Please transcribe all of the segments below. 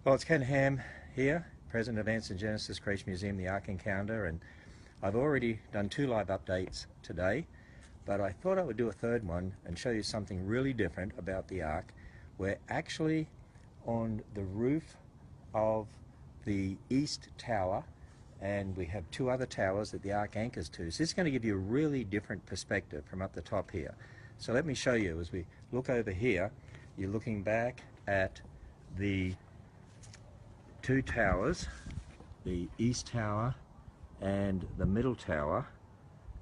Well, it's Ken Ham here, President of Anson Genesis Creation Museum, the Ark Encounter, and I've already done 2 live updates today, but I thought I would do a third one and show you something really different about the Ark. We're actually on the roof of the East Tower, and we have 2 other towers that the Ark anchors to. So this is going to give you a really different perspective from up the top here. So let me show you. As we look over here, you're looking back at the 2 towers, the East Tower and the Middle Tower,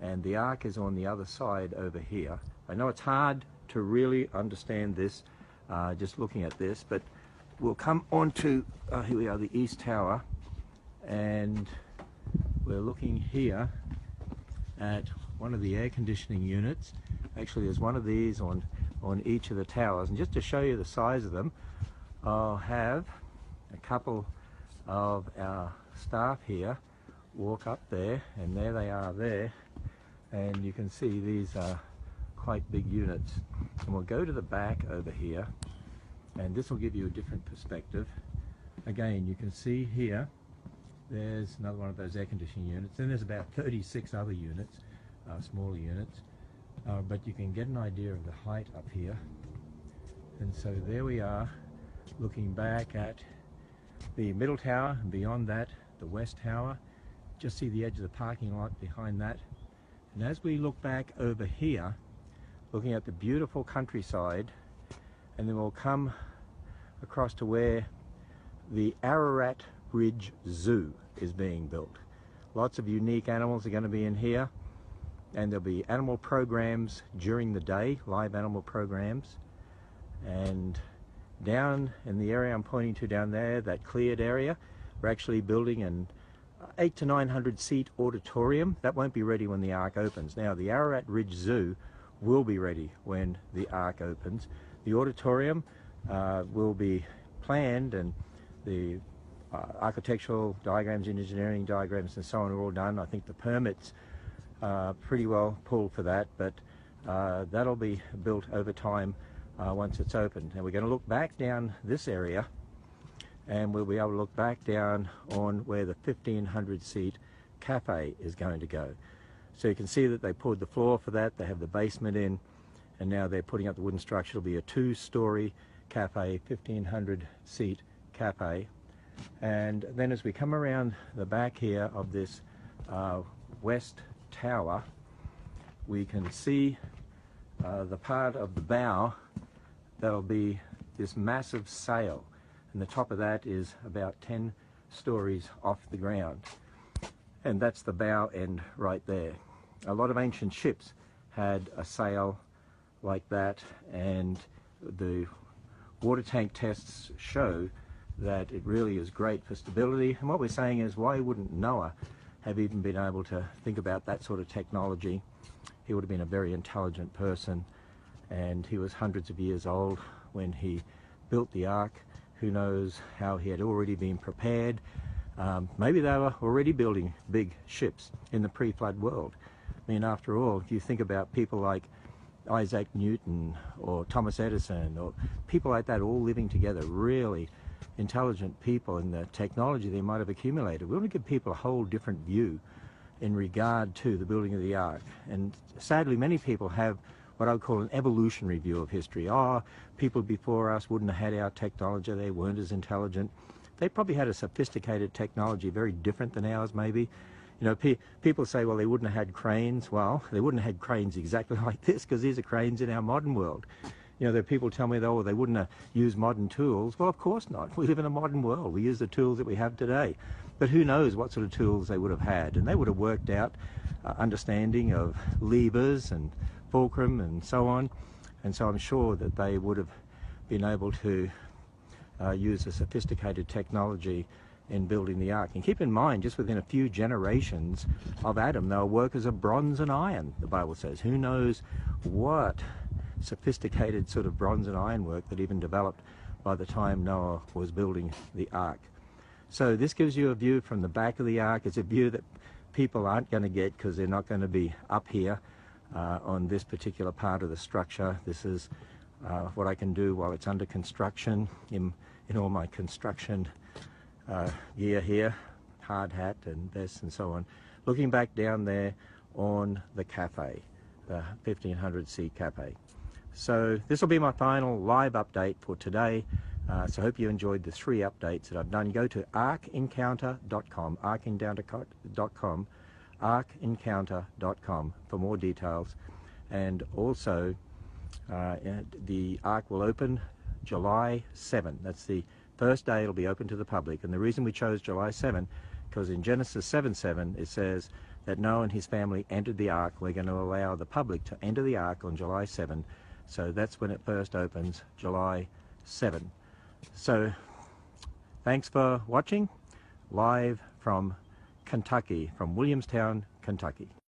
and the Ark is on the other side over here. I know it's hard to really understand this just looking at this, but we'll come on to, here we are, the East Tower, and we're looking here at one of the air conditioning units. Actually, there's one of these on each of the towers, and just to show you the size of them, I'll have a couple of our staff here walk up there, and there they are there, and you can see these are quite big units. And we'll go to the back over here, and this will give you a different perspective. Again, you can see here there's another one of those air conditioning units, and there's about 36 other units, smaller units, but you can get an idea of the height up here. And so there we are, looking back at the Middle Tower, and beyond that the West Tower. Just see the edge of the parking lot behind that. And as we look back over here, looking at the beautiful countryside, and then we'll come across to where the Ararat Ridge Zoo is being built. Lots of unique animals are going to be in here, and there'll be animal programs during the day, live animal programs. And down in the area I'm pointing to down there, that cleared area, we're actually building an 800 to 900 seat auditorium. That won't be ready when the Ark opens. Now, the Ararat Ridge Zoo will be ready when the Ark opens. The auditorium will be planned, and the architectural diagrams, engineering diagrams and so on are all done. I think the permits are pretty well pulled for that, but that'll be built over time once it's opened. And we're going to look back down this area, and we'll be able to look back down on where the 1,500 seat cafe is going to go. So you can see that they poured the floor for that, they have the basement in, and now they're putting up the wooden structure. It'll be a 2-story cafe, 1,500 seat cafe. And then as we come around the back here of this West Tower, we can see the part of the bow that'll be this massive sail, and the top of that is about 10 stories off the ground, and that's the bow end right there. A lot of ancient ships had a sail like that, and the water tank tests show that it really is great for stability. And what we're saying is, why wouldn't Noah have even been able to think about that sort of technology? He would have been a very intelligent person, and he was hundreds of years old when he built the Ark. Who knows how he had already been prepared. Maybe they were already building big ships in the pre-flood world. I mean, after all, if you think about people like Isaac Newton or Thomas Edison or people like that all living together, really intelligent people, and the technology they might have accumulated, we want to give people a whole different view in regard to the building of the Ark. And sadly, many people have what I would call an evolutionary view of history. People before us wouldn't have had our technology, they weren't as intelligent. They probably had a sophisticated technology, very different than ours maybe. You know, people say, well, they wouldn't have had cranes. Well, they wouldn't have had cranes exactly like this, because these are cranes in our modern world. You know, there are people tell me, oh, they wouldn't have used modern tools. Well, of course not. We live in a modern world. We use the tools that we have today. But who knows what sort of tools they would have had. And they would have worked out understanding of levers and fulcrum and so on. And so I'm sure that they would have been able to use a sophisticated technology in building the Ark. And keep in mind, just within a few generations of Adam, they were workers of bronze and iron, the Bible says. Who knows what sophisticated sort of bronze and iron work that even developed by the time Noah was building the Ark. So this gives you a view from the back of the Ark. It's a view that people aren't going to get because they're not going to be up here on this particular part of the structure. This is what I can do while it's under construction in all my construction gear here, hard hat and vest and so on, looking back down there on the cafe, the 1500C cafe. So this will be my final live update for today. So I hope you enjoyed the 3 updates that I've done. Go to arkencounter.com, arkencounter.com, arkencounter.com for more details. And also, the Ark will open July 7. That's the first day it'll be open to the public. And the reason we chose July 7, because in Genesis 7:7 it says that Noah and his family entered the Ark. We're going to allow the public to enter the Ark on July 7. So that's when it first opens, July 7. So thanks for watching, live from Kentucky, from Williamstown, Kentucky.